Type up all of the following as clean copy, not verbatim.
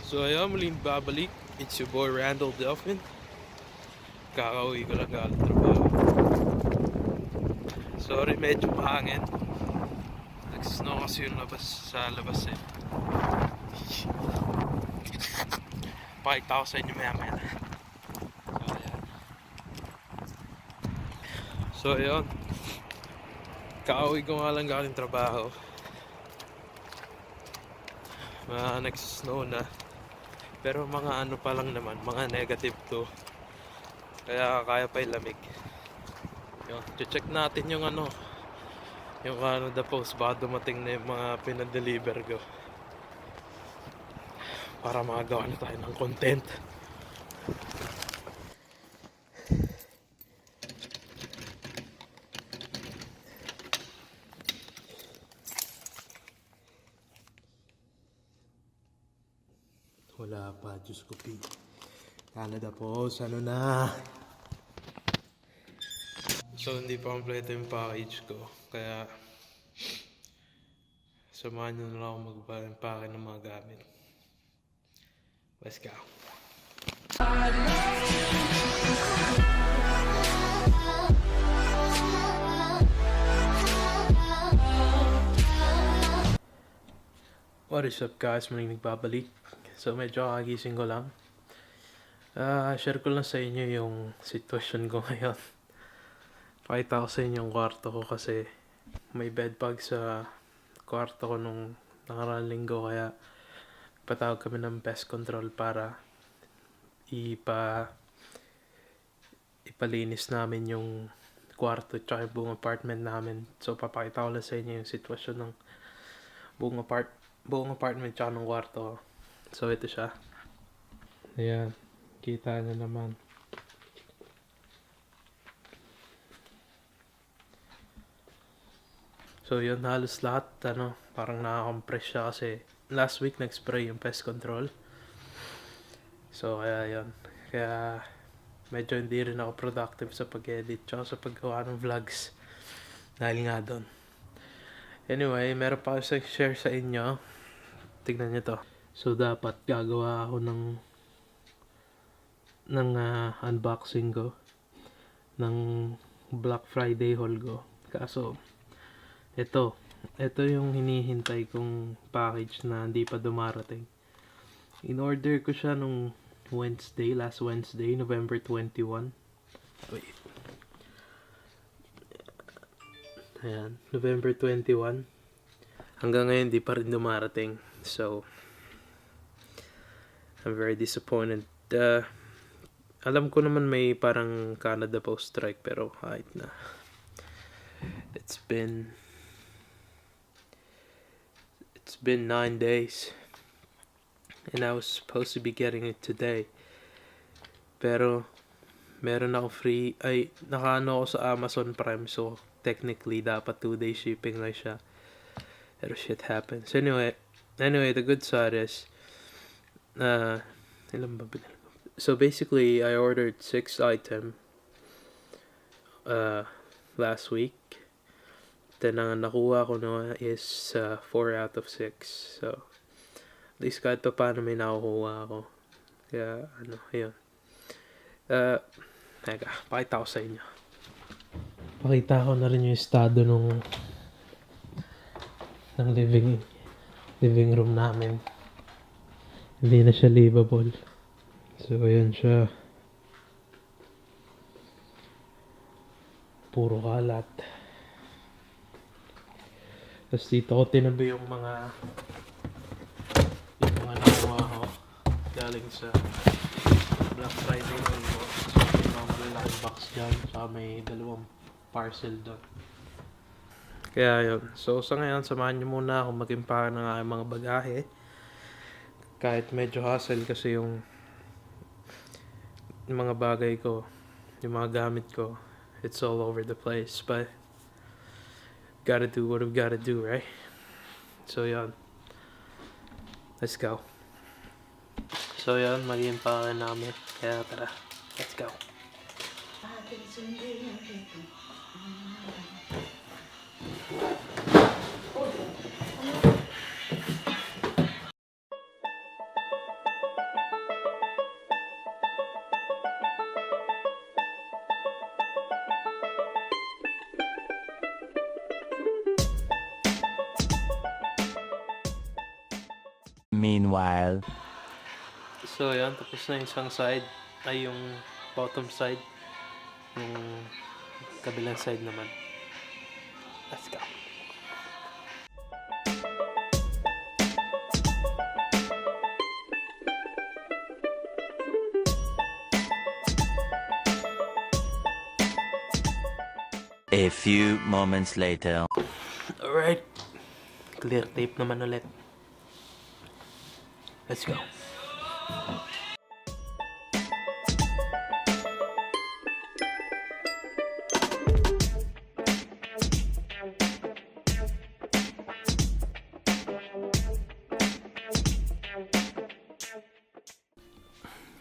So ayun, muling babalik. It's your boy Randall Delphin. Kakauwi ko lang galing trabaho. Sorry, medyo mahangin. Nag-snow kasi yung sa labas eh. Pakita ko sa inyo maya maya. So ayun, kakauwi ko nga lang galing trabaho. Nag-snow na. Pero mga ano pa lang naman, mga -2. Kaya kaya pa yung lamig. Yun, check natin yung yung Canada Post. Baka dumating na yung mga pinadeliver ko. Para makagawa na tayo ng content. Wala pa, Diyos ko pi. Canada Post, ano na? So hindi pa kompleto yung package ko. Kaya samahan nyo na lang ako mag-impake ng mga gamit. Let's go. What is up guys? Muling nagbabalik. So medyo kagising ko lang. Share ko lang sa inyo yung sitwasyon ko ngayon. Pakita ko sa inyo yung kwarto ko kasi may bed bug sa kwarto ko nung nakaraang linggo. Kaya patawag kami ng pest control para ipalinis namin yung kwarto at yung buong apartment namin. So papakita ko lang sa inyo yung sitwasyon ng buong apartment at ng kwarto. So ito siya. Ayan, kita nyo naman. So yun, halos lahat parang nakakompress siya kasi last week nag-spray yung pest control. So kaya yun, kaya medyo hindi rin ako productive sa pag-edit tsaka sa paggawa ng vlogs dahil nga doon. Anyway, meron pa ako share sa inyo. Tignan nyo to. So dapat gagawa ako ng unboxing ko ng Black Friday haul ko. Kaso ito yung hinihintay kong package na hindi pa dumarating. In order ko siya nung last Wednesday, November 21. Wait. Ayan, November 21. Hanggang ngayon di pa rin dumarating. So I'm very disappointed. Alam ko naman may parang Canada Post strike pero kahit na. It's been 9 days and I was supposed to be getting it today. Pero meron ako nakaano ako sa Amazon Prime, so technically dapat 2-day shipping lang siya. Pero shit happens. Anyway, the good side is so basically I ordered 6 items last week. Then ang nakuha ko is 4 out of 6. So at least kahit pa paano may nakuha ako. Kaya yun. Pakita ko sa inyo. Pakita ko na rin yung estado ng living room namin. Hindi na siya livable. So ayan siya. Puro kalat. Tapos dito ko tinabi yung mga nakuha ko galing sa Black Friday ko. So may mga malalaking box dyan. Saka may 2 parcel doon. Kaya yun. So sa ngayon, samahan nyo muna ako mag-impake ng aking mga bagahe. Kahit medyo hassle kasi yung mga bagay ko, yung mga gamit ko, it's all over the place. But gotta do what we gotta do, right? So yun. Let's go. So yun, mag-impake namin. Kaya tara, let's go. Meanwhile. So, yan. Tapos na yung isang side. Ay, yung bottom side. Yung kabilang side naman. Let's go. A few moments later. Alright. Clear tape naman ulit. Let's go.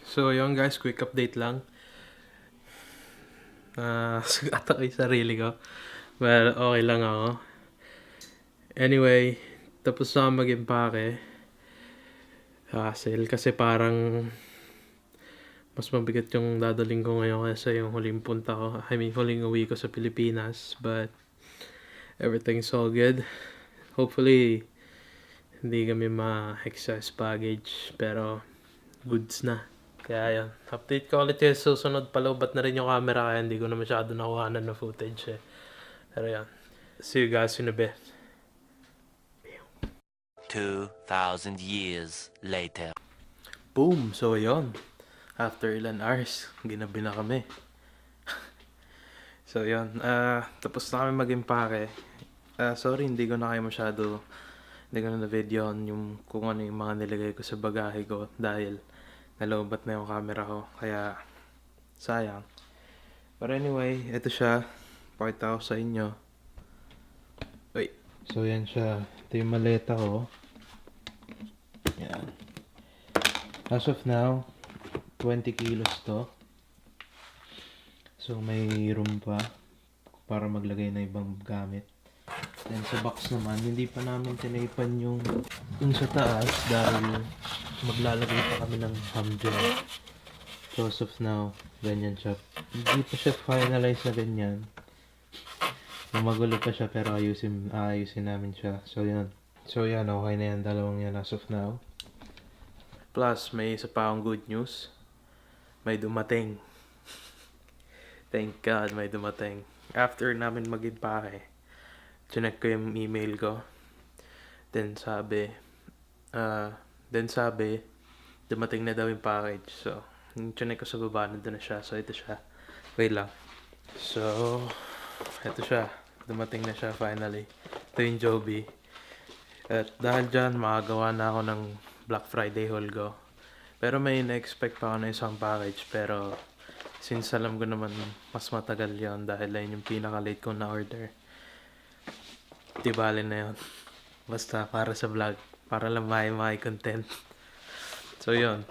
So yun guys, quick update lang. Sugata ko yung sarili ko. Well, okay lang ako. Anyway, tapos na mag-impake. Hassle kasi parang mas mabigat yung dadaling ko ngayon kaysa yung huling punta ko. I mean, huling uwi ko sa Pilipinas. But everything's all good. Hopefully, hindi kami ma-excess baggage. Pero goods na. Kaya yan. Update ko ulit yung susunod. Palaubat na rin yung camera kaya hindi ko na masyado nakuhanan na footage eh. Pero yan. See you guys in a bit. 2,000 years later. Boom! So yun. After ilan hours, ginabi na kami. So yun. Tapos na kami mag-impake. Sorry, hindi ko na kayo masyado hindi ko na na-videoan yung kung ano yung mga nilagay ko sa bagahe ko dahil nalobat na yung camera ko. Kaya, sayang. But anyway, ito siya. Pakita ko sa inyo. Wait. So, yan siya. Ito yung maleta ko. Yan. As of now, 20 kilos to. So, may room pa para maglagay na ibang gamit. Then sa box naman, hindi pa namin tinaipan yung sa taas dahil maglalagay pa kami ng ham dyan. So as of now, ganyan siya. Hindi pa siya finalize na ganyan. Magulo pa siya pero ayusin namin siya. So yan. So yan, okay na yan. Dalawang yan as of now. Plus, may isa pa akong good news. May dumating. Thank God, may dumating. After namin mag-impake, chinek ko yung email ko. Then sabi, dumating na daw yung package. So, chinek ko sa baba, nandun na siya. So, ito siya. Wait lang. So, ito siya. Dumating na siya finally. Ito yung Joby. At dahil dyan, makagawa na ako ng Black Friday haul ko. Pero may na-expect pa ako na isang package. Pero, since alam ko naman mas matagal yon dahil ayun yung pinaka-late ko na order. Di bale na yun. Basta para sa vlog. Para lang may content. So yun.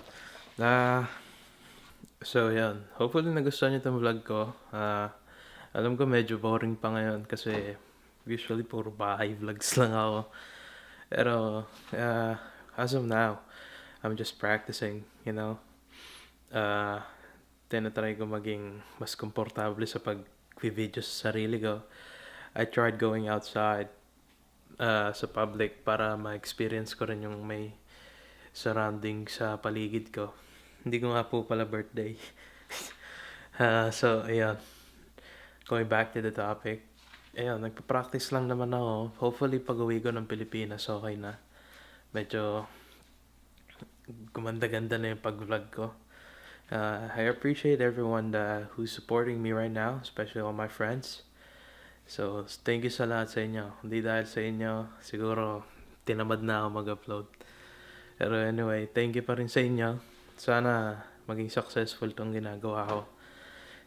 So yun. Hopefully nagustuhan nyo itong vlog ko. Alam ko medyo boring pa ngayon kasi usually puro bahay vlogs lang ako. Pero as of now, I'm just practicing, you know. Tinatry ko maging mas komportable sa pag-video sa sarili ko. I tried going outside sa public para ma-experience ko rin yung may surrounding sa paligid ko. Hindi ko nga po pala birthday. So, ayan. Going back to the topic. Ayan, nagpa-practice lang naman ako. Hopefully, pag-uwi ko ng Pilipinas, okay na. Medyo gumanda-ganda na yung pag-vlog ko. I appreciate everyone who's supporting me right now, especially all my friends. So, thank you sa lahat sa inyo. Hindi dahil sa inyo, siguro tinamad na ako mag-upload. Pero anyway, thank you pa rin sa inyo. Sana maging successful tong ginagawa ko.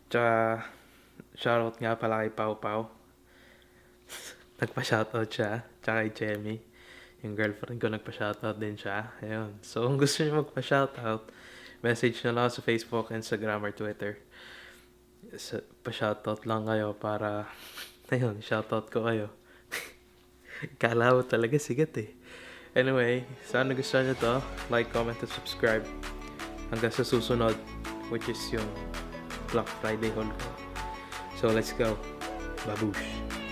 Tsaka, shoutout nga pala kay Pau Pau. Nagpa-shoutout siya. Tsaka kay Chemi. Yung girlfriend ko nagpa-shoutout din siya. Ayun. So, kung gusto niyo magpa-shoutout, message na lang sa Facebook, Instagram, or Twitter. Pa-shoutout lang kayo para ayun, shoutout ko kayo. Kala mo talaga sigat eh. Anyway, sana gusto nyo to. Like, comment, and subscribe. Hanggang sa susunod, which is yung Black Friday haul ko. So, let's go. Babush.